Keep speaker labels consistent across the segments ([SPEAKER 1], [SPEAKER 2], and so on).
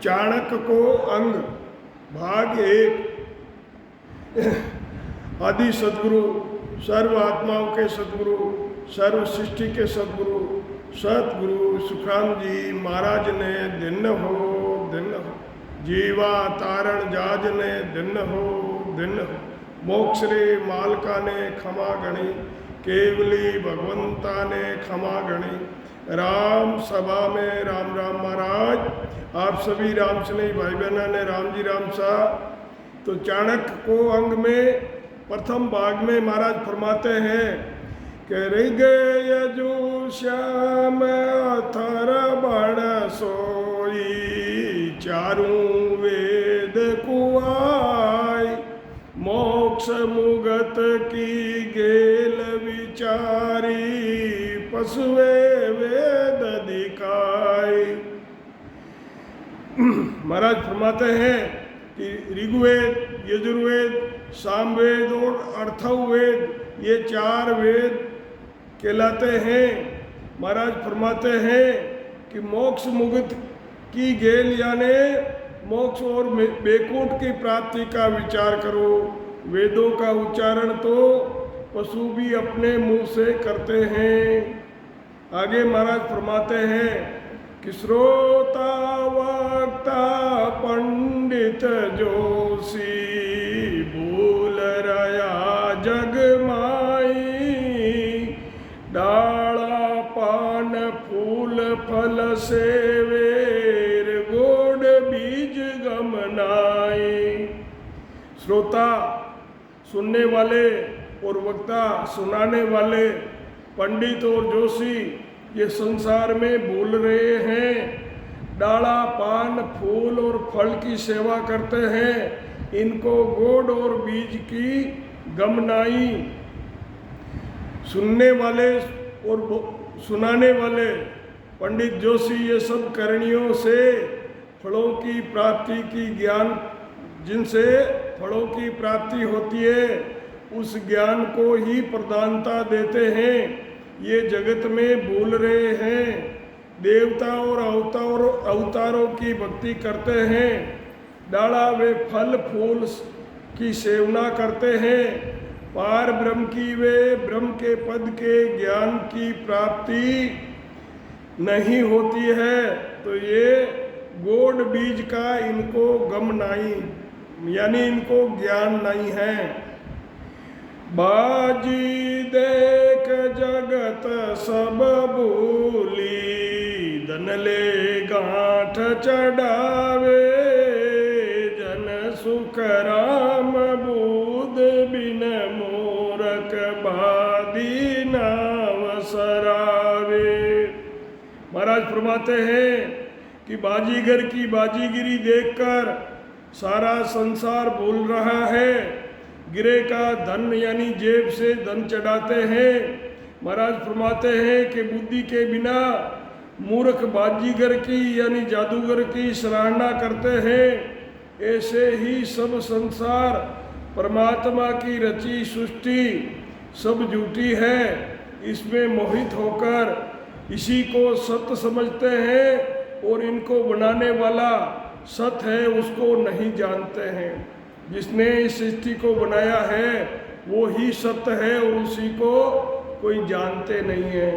[SPEAKER 1] चाणक्य को अंग भाग 1। आदि सदगुरु, सर्व आत्माओं के सदगुरु, सर्व सृष्टि के सदगुरु सतगुरु सुखराम जी महाराज ने दिन हो जीवा तारण जाज ने दिन हो मोक्ष रे मालका ने क्षमा गणी, केवली भगवंता ने क्षमा गणी। राम सभा में राम राम महाराज, आप सभी राम स्नेही भाई बहना ने राम जी राम सा। तो चाणक्य को अंग में प्रथम भाग में महाराज फरमाते हैं कि ऋग यजु श्याम अथर बण सोई, चारों वेद कुआई, मोक्ष मुगत की गेल विचारी, पशुवे वेद दिखाई। महाराज फरमाते हैं कि ऋग्वेद, यजुर्वेद, सामवेद और अर्थववेद ये 4 वेद कहलाते हैं। महाराज फरमाते हैं कि मोक्ष मुक्त की गेल यानी मोक्ष और बैकुंठ की प्राप्ति का विचार करो। वेदों का उच्चारण तो पशु भी अपने मुंह से करते हैं। आगे महाराज फरमाते हैं कि श्रोता वक्ता पंडित जोशी, बोल रया जग माई, डाला पान फूल फल सेवेर, गोड बीज गमनाई। श्रोता सुनने वाले और वक्ता सुनाने वाले, पंडित और जोशी ये संसार में बोल रहे हैं। डाला पान फूल और फल की सेवा करते हैं, इनको गोड और बीज की गमनाई। सुनने वाले और सुनाने वाले पंडित जोशी ये सब करणियों से फलों की प्राप्ति की ज्ञान, जिनसे फलों की प्राप्ति होती है उस ज्ञान को ही प्रधानता देते हैं। ये जगत में बोल रहे हैं। देवता और अवतारों की भक्ति करते हैं। डाला वे फल फूल की सेवना करते हैं। पार ब्रह्म की वे ब्रह्म के पद के ज्ञान की प्राप्ति नहीं होती है, तो ये गोड बीज का इनको गम नहीं, यानी इनको ज्ञान नहीं है। बाजी देख जगत सब भूली, धन ले गांठ चढ़ावे, जन सुख राम बूद बिन मूरख बादी नाव सरावे। महाराज फरमाते हैं कि बाजीगर की बाजीगिरी देखकर सारा संसार बोल रहा है। गिरे का धन यानी जेब से धन चढ़ाते हैं। महाराज फरमाते हैं कि बुद्धि के बिना मूर्ख बाजीगर की यानी जादूगर की सराहना करते हैं। ऐसे ही सब संसार परमात्मा की रची सृष्टि सब झूठी है, इसमें मोहित होकर इसी को सत्य समझते हैं और इनको बनाने वाला सत्य है उसको नहीं जानते हैं। जिसने इस सृष्टि को बनाया है वो ही सत्य है और उसी को कोई जानते नहीं है।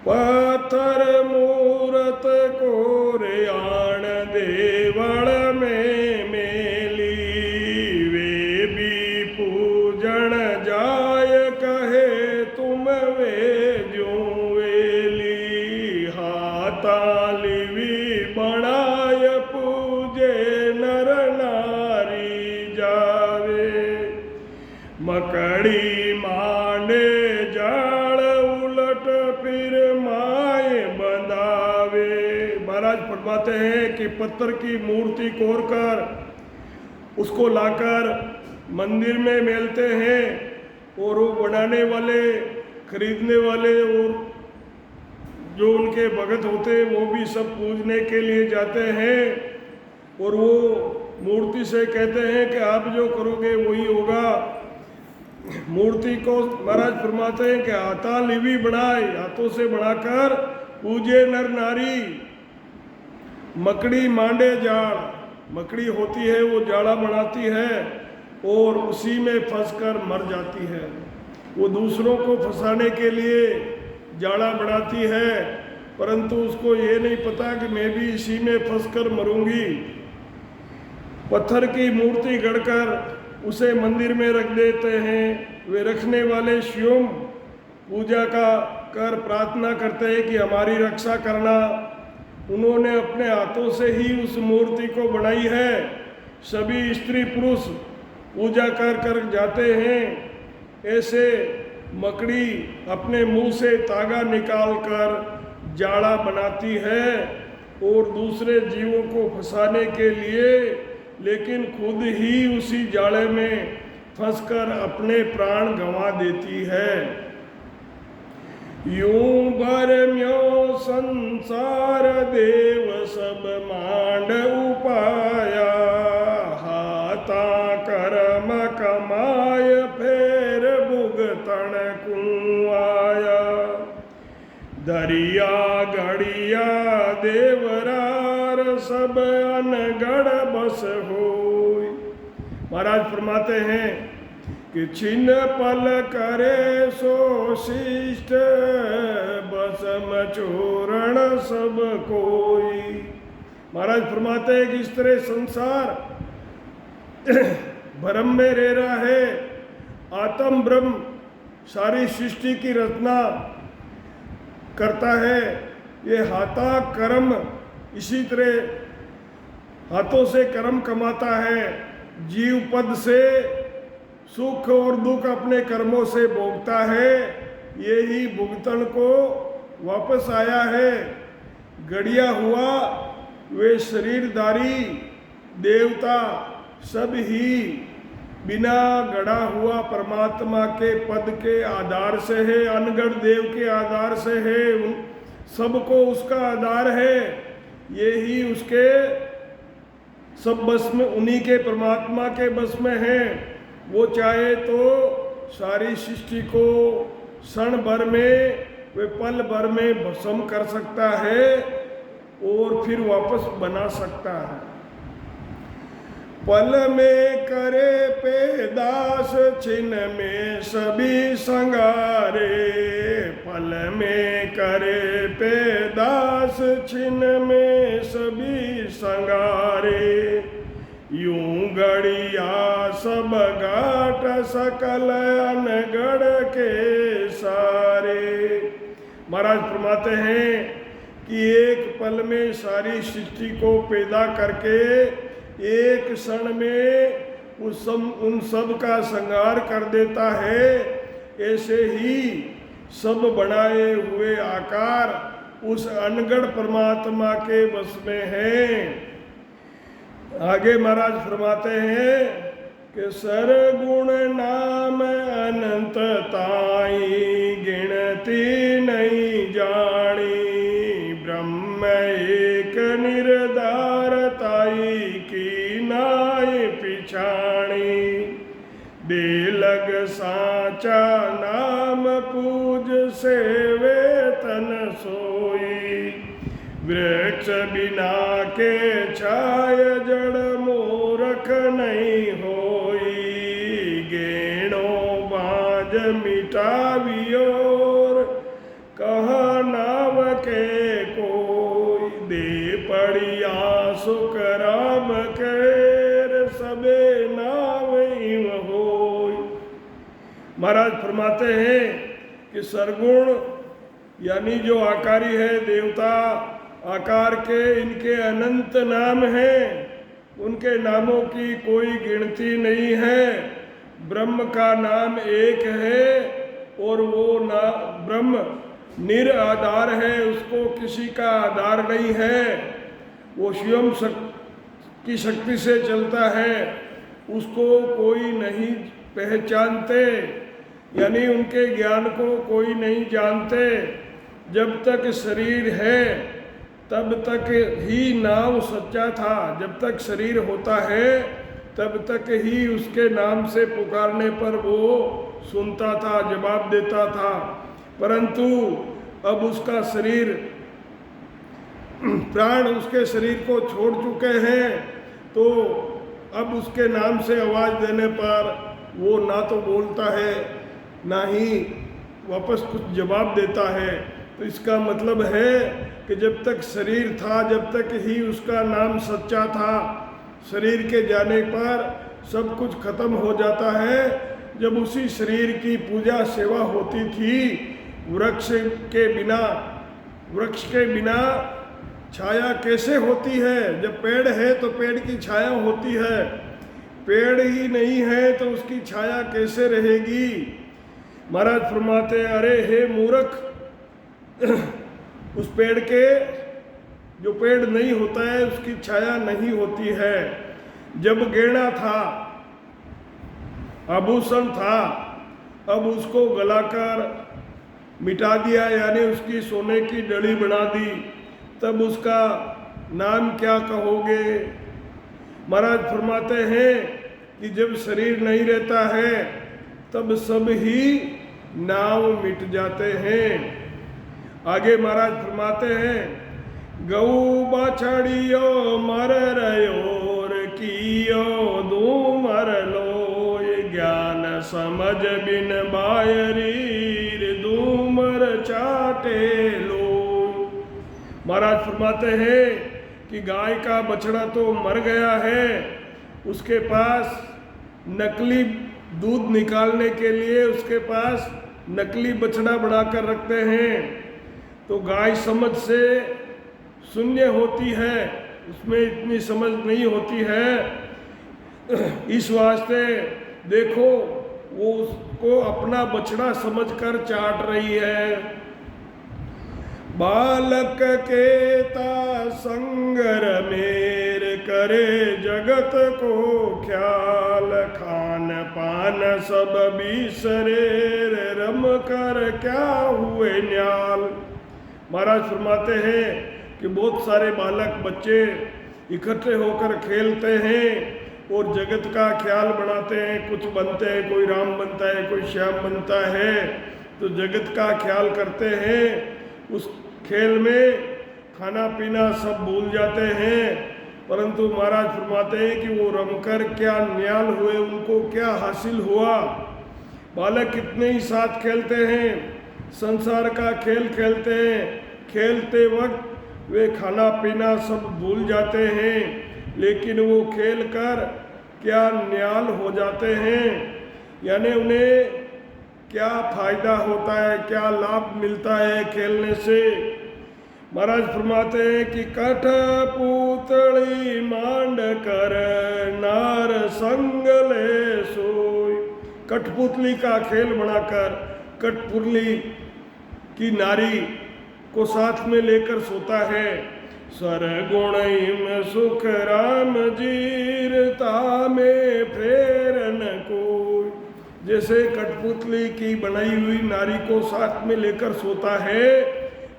[SPEAKER 1] पत्थर मूरत को रेयाण देवल में मेली, वे भी पूजन जाय कहे तुम वे जो वेली, हाथाली भी बनाय पूजे नर नारी जावे, मकड़ी मांडे जाड़ उलट फिर माए बंधावे। महाराज फरमाते हैं कि पत्थर की मूर्ति कोर कर उसको लाकर मंदिर में मेलते हैं और वो बनाने वाले खरीदने वाले और जो उनके भगत होते हैं वो भी सब पूजने के लिए जाते हैं और वो मूर्ति से कहते हैं कि आप जो करोगे वही होगा। मूर्ति को महाराज फरमाते हैं कि हाथा लिवी बनाए, हाथों से बनाकर पूजे नर नारी। मकड़ी मांडे जाड़, मकड़ी होती है वो जाड़ा बनाती है और उसी में फंसकर मर जाती है। वो दूसरों को फंसाने के लिए जाड़ा बनाती है, परंतु उसको ये नहीं पता कि मैं भी इसी में फंसकर मरूंगी। पत्थर की मूर्ति गढ़कर उसे मंदिर में रख देते हैं। वे रखने वाले स्वयं पूजा का कर प्रार्थना करते हैं कि हमारी रक्षा करना। उन्होंने अपने हाथों से ही उस मूर्ति को बनाई है। सभी स्त्री पुरुष पूजा कर कर जाते हैं। ऐसे मकड़ी अपने मुंह से तागा निकालकर जाड़ा बनाती है और दूसरे जीवों को फंसाने के लिए, लेकिन खुद ही उसी जाड़े में फंसकर अपने प्राण गंवा देती है। यूं भरम्यो संसार देव सब मांड उपाया, हाथा कर्म कमाय फेर भुगतन कुआया। दरिया गड़िया देवरार सब अनगढ़ बस होय। महाराज फरमाते हैं कि छिन पल करे सो शिष्ट, बसम चूरण सब कोई। महाराज फरमाते हैं कि इस तरह संसार भ्रम में रह रहा है। आत्म ब्रह्म सारी सृष्टि की रचना करता है। ये हाथा कर्म इसी तरह हाथों से कर्म कमाता है। जीव पद से सुख और दुख अपने कर्मों से भोगता है। ये ही भुगतन को वापस आया है। गढ़िया हुआ वे शरीरधारी देवता सब ही बिना गढ़ा हुआ परमात्मा के पद के आधार से है, अनगढ़ देव के आधार से है। सबको उसका आधार है। ये ही उसके सब बस में, उन्हीं के परमात्मा के बस में है। वो चाहे तो सारी सृष्टि को क्षण भर में, वे पल भर में भस्म कर सकता है और फिर वापस बना सकता है। पल में करे पैदास, छिन में सभी संगारे। पल में करे पैदास, छिन में सभी संगारे। यूं गड़िया सब घाट सकल अनगढ़ के सारे। महाराज फरमाते हैं कि एक पल में सारी सृष्टि को पैदा करके एक क्षण में उन सब का संहार कर देता है। ऐसे ही सब बनाए हुए आकार उस अनगढ़ परमात्मा के बस में हैं। आगे महाराज फरमाते हैं कि सरगुण नाम अनंत ताई, गिनती नहीं जानी। ब्रह्म एक निर्धार ताई की नाई पिछाणी। दे लग साचा नाम पूज सेवे तन सोई। वृक्ष बिना के छाय जड़ मूरख नहीं होई। गेणो बाज मिटावियोर कह नाव के कोई। दे पड़िया सुख राम केर सबे नाव इम होई। महाराज फरमाते हैं कि सरगुण यानी जो आकारी है देवता, आकार के इनके अनंत नाम हैं। उनके नामों की कोई गिनती नहीं है। ब्रह्म का नाम एक है और वो ब्रह्म निराधार है, उसको किसी का आधार नहीं है। वो स्वयं की शक्ति से चलता है, उसको कोई नहीं पहचानते, यानी उनके ज्ञान को कोई नहीं जानते। जब तक शरीर है तब तक ही नाम सच्चा था। जब तक शरीर होता है तब तक ही उसके नाम से पुकारने पर वो सुनता था, जवाब देता था। परंतु अब उसका शरीर प्राण उसके शरीर को छोड़ चुके हैं, तो अब उसके नाम से आवाज़ देने पर वो ना तो बोलता है ना ही वापस कुछ जवाब देता है। तो इसका मतलब है कि जब तक शरीर था जब तक ही उसका नाम सच्चा था। शरीर के जाने पर सब कुछ खत्म हो जाता है। जब उसी शरीर की पूजा सेवा होती थी, वृक्ष के बिना छाया कैसे होती है? जब पेड़ है तो पेड़ की छाया होती है, पेड़ ही नहीं है तो उसकी छाया कैसे रहेगी? महाराज फरमाते हैं, अरे हे मूर्ख, उस पेड़ के, जो पेड़ नहीं होता है उसकी छाया नहीं होती है। जब गहना था, आभूषण था, अब उसको गलाकर मिटा दिया, यानी उसकी सोने की डली बना दी, तब उसका नाम क्या कहोगे? महाराज फरमाते हैं कि जब शरीर नहीं रहता है तब सब ही नाम मिट जाते हैं। आगे महाराज फरमाते हैं, गौ बाछड़ियो मर रयोर कियो दो मर लो, ये ज्ञान समझ बिन बायरीर दूमर चाटे लो। महाराज फरमाते हैं कि गाय का बछड़ा तो मर गया है, उसके पास नकली दूध निकालने के लिए उसके पास नकली बछड़ा बनाकर रखते हैं, तो गाय समझ से शून्य होती है, उसमें इतनी समझ नहीं होती है। इस वास्ते देखो वो उसको अपना बछड़ा समझकर चाट रही है। बालक केता संगर मेर करे जगत को ख्याल, खान पान सब बिसरे रम कर क्या हुए न्याल। महाराज फरमाते हैं कि बहुत सारे बालक बच्चे इकट्ठे होकर खेलते हैं और जगत का ख्याल बनाते हैं, कुछ बनते हैं, कोई राम बनता है, कोई श्याम बनता है, तो जगत का ख्याल करते हैं। उस खेल में खाना पीना सब भूल जाते हैं, परंतु महाराज फरमाते हैं कि वो रमकर क्या न्याल हुए, उनको क्या हासिल हुआ। बालक कितने ही साथ खेलते हैं, संसार का खेल खेलते हैं, खेलते वक्त वे खाना पीना सब भूल जाते हैं, लेकिन वो खेल कर क्या न्याल हो जाते हैं, यानी उन्हें क्या फायदा होता है, क्या लाभ मिलता है खेलने से। महाराज फरमाते हैं कि कठपुतली मांड कर नार संग ले सोई। कठपुतली का खेल बनाकर कठपुतली की नारी को साथ में लेकर सोता है। सरगुण सुख राम जीरता में फेरन कोई, जैसे कठपुतली की बनाई हुई नारी को साथ में लेकर सोता है,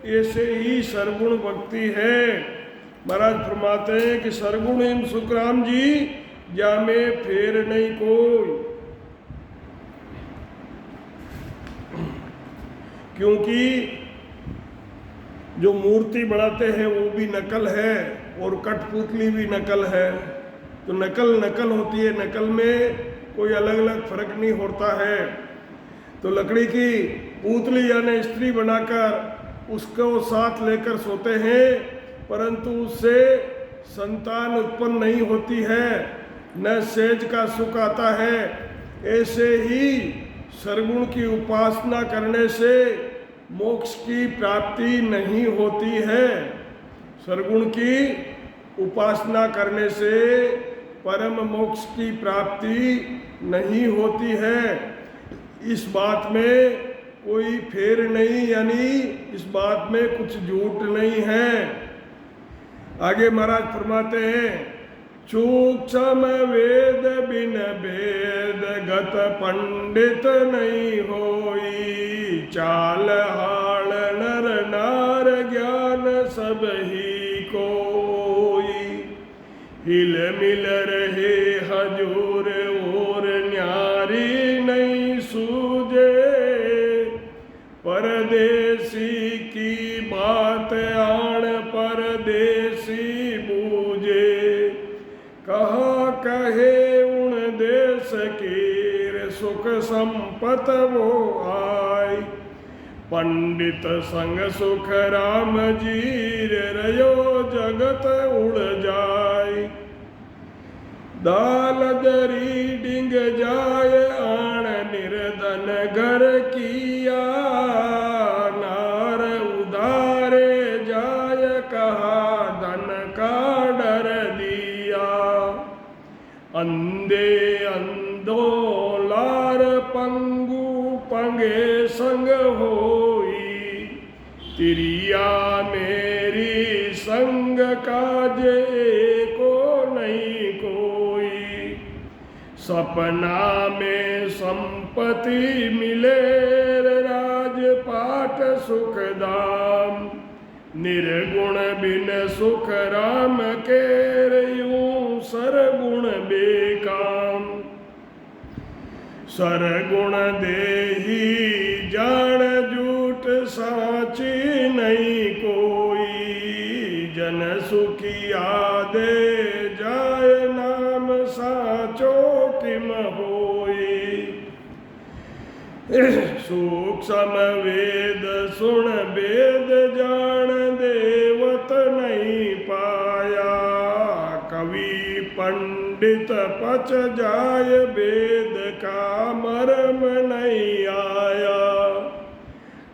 [SPEAKER 1] ऐसे ही सरगुण भक्ति है। महाराज फरमाते हैं कि सरगुण सुख राम जी जामे फेर नहीं कोई, क्योंकि जो मूर्ति बनाते हैं वो भी नकल है और कठपुतली भी नकल है। तो नकल होती है, नकल में कोई अलग अलग फर्क नहीं होता है। तो लकड़ी की पुतली यानी स्त्री बनाकर उसको साथ लेकर सोते हैं, परंतु उससे संतान उत्पन्न नहीं होती है, न सेज का सुख आता है। ऐसे ही सरगुण की उपासना करने से मोक्ष की प्राप्ति नहीं होती है। सरगुण की उपासना करने से परम मोक्ष की प्राप्ति नहीं होती है। इस बात में कोई फेर नहीं, यानी इस बात में कुछ झूठ नहीं है। आगे महाराज फरमाते हैं, सूक्ष्म वेद बिन भेद गत पंडित नहीं होई, चाल हाल नर नार ज्ञान सब ही कोई, हिल मिल रहे हजूर और न्यारी नहीं सूझे, परदेसी की बात आण परदेसी रहे उन देश कीर सुख संपत वो आय। पंडित संग सुख राम जीर रयो जगत उड़ जाय। दाल दरी डिंग जाय आण निर्धन घर किया। नार उधारे जाय कहा धन का डर दिया। अंधे अंधो लार पंगु पंगे संग होई। तिरिया मेरी संग काजे को नहीं कोई। सपना में संपत्ति मिले राजपाट सुख धाम। निर्गुण बिन सुख राम केर यूं सरगुण बेकाम। सरगुण देही जान झूठ साची नहीं कोई। जन सुखिया दे जाय नाम साचो किम होई। सूक्ष्म वेद सुन वेद जान देवत नहीं पाया। कवि पंडित पच जाय वेद का मर्म नहीं आया।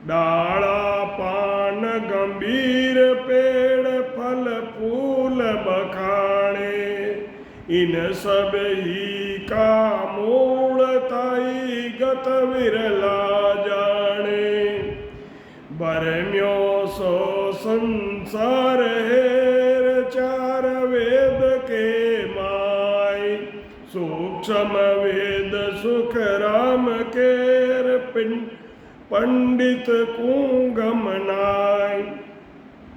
[SPEAKER 1] डाला पान गंभीर पेड़ फल फूल बखाने। इन सब ही का मूल ताई गत विरला जाने। बरम्यो सो संसार हेर चार वेद के माय। सूक्ष्म वेद सुख राम केर पंडित को गमनाय।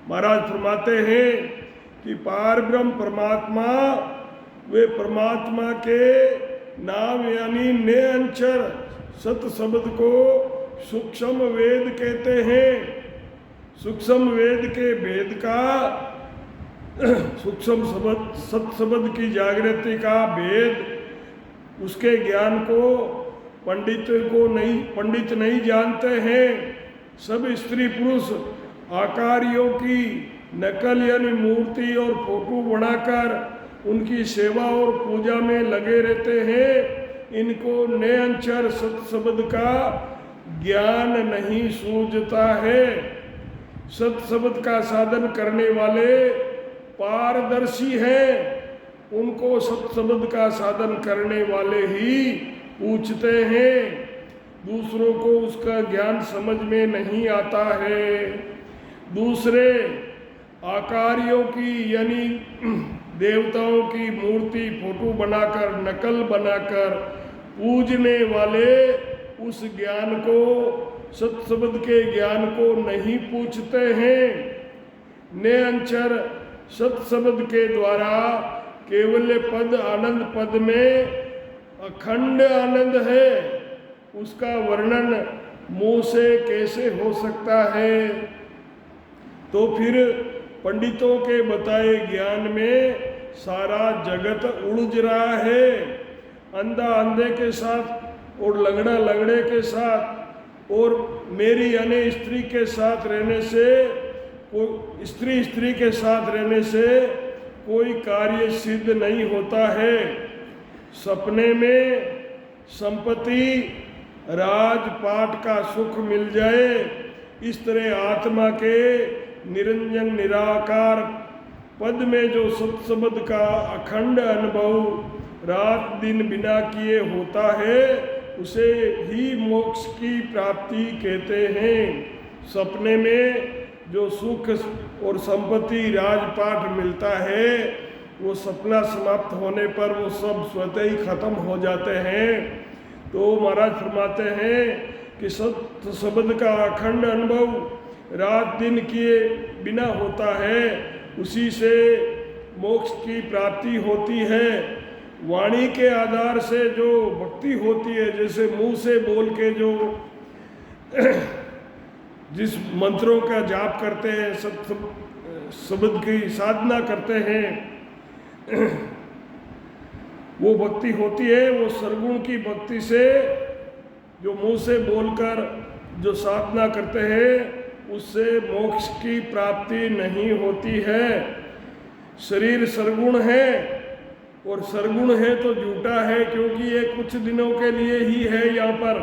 [SPEAKER 1] महाराज फरमाते हैं कि पार ब्रह्म परमात्मा वे परमात्मा के नाम यानी ने अंचर सत शब्द को सूक्ष्म वेद कहते हैं। सूक्ष्म वेद के वेद का सूक्ष्म शब्द सत शब्द की जागृति का भेद उसके ज्ञान को पंडित नहीं जानते हैं। सब स्त्री पुरुष आकारियों की नकल यानी मूर्ति और फोटो बनाकर उनकी सेवा और पूजा में लगे रहते हैं। इनको नयनचर सत शब्द का ज्ञान नहीं सूझता है। सत शब्द का साधन करने वाले पारदर्शी हैं। उनको सत शब्द का साधन करने वाले ही पूछते हैं। दूसरों को उसका ज्ञान समझ में नहीं आता है। दूसरे आकारियों की यानी देवताओं की मूर्ति फोटो बनाकर नकल बनाकर पूजने वाले उस ज्ञान को सत शब्द के ज्ञान को नहीं पूछते हैं। नयनचर सत शब्द के द्वारा केवल पद आनंद पद में अखंड आनंद है। उसका वर्णन मुंह से कैसे हो सकता है। तो फिर पंडितों के बताए ज्ञान में सारा जगत उलझ रहा है। अंधा अंधे के साथ और लंगड़ा लंगड़े के साथ और मेरी यानी स्त्री के साथ रहने से स्त्री के साथ रहने से कोई कार्य सिद्ध नहीं होता है। सपने में संपत्ति राजपाट का सुख मिल जाए, इस तरह आत्मा के निरंजन निराकार पद में जो सत शब्द का अखंड अनुभव रात दिन बिना किए होता है उसे ही मोक्ष की प्राप्ति कहते हैं। सपने में जो सुख और संपत्ति राजपाट मिलता है वो सपना समाप्त होने पर वो सब स्वतः ही खत्म हो जाते हैं। तो महाराज फरमाते हैं कि सत शब्द का अखंड अनुभव रात दिन किए बिना होता है, उसी से मोक्ष की प्राप्ति होती है। वाणी के आधार से जो भक्ति होती है, जैसे मुंह से बोल के जो जिस मंत्रों का जाप करते हैं, सत शब्द की साधना करते हैं, वो भक्ति होती है, वो सरगुण की भक्ति से, जो मुंह से बोलकर जो साधना करते हैं उससे मोक्ष की प्राप्ति नहीं होती है। शरीर सरगुण है, और सरगुण है तो झूठा है, क्योंकि ये कुछ दिनों के लिए ही है। यहाँ पर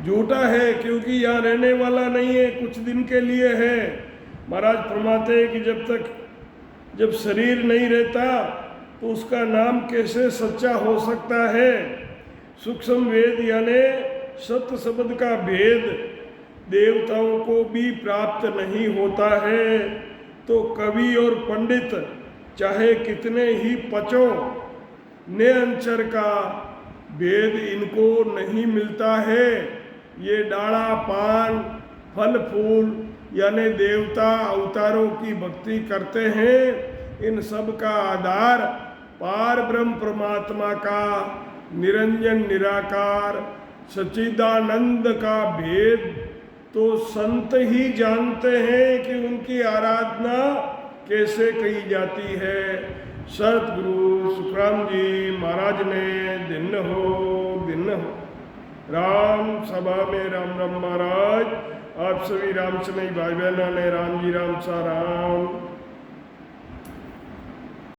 [SPEAKER 1] झूठा है क्योंकि यहाँ रहने वाला नहीं है, कुछ दिन के लिए है। महाराज फरमाते हैं कि जब शरीर नहीं रहता तो उसका नाम कैसे सच्चा हो सकता है। सूक्ष्म वेद यानी सत्य शब्द का भेद देवताओं को भी प्राप्त नहीं होता है, तो कवि और पंडित चाहे कितने ही पचो, ने अंचर का भेद इनको नहीं मिलता है। ये डाला पान फल फूल यानी देवता अवतारों की भक्ति करते हैं, इन सब का आधार पार ब्रह्म परमात्मा का निरंजन निराकार सच्चिदानंद का भेद तो संत ही जानते हैं कि उनकी आराधना कैसे कही जाती है। सतगुरु सुखराम जी महाराज ने दिन हो राम सभा में राम राम महाराज, आप सभी राम स्नेही भाई बहनों ने राम जी राम सा राम।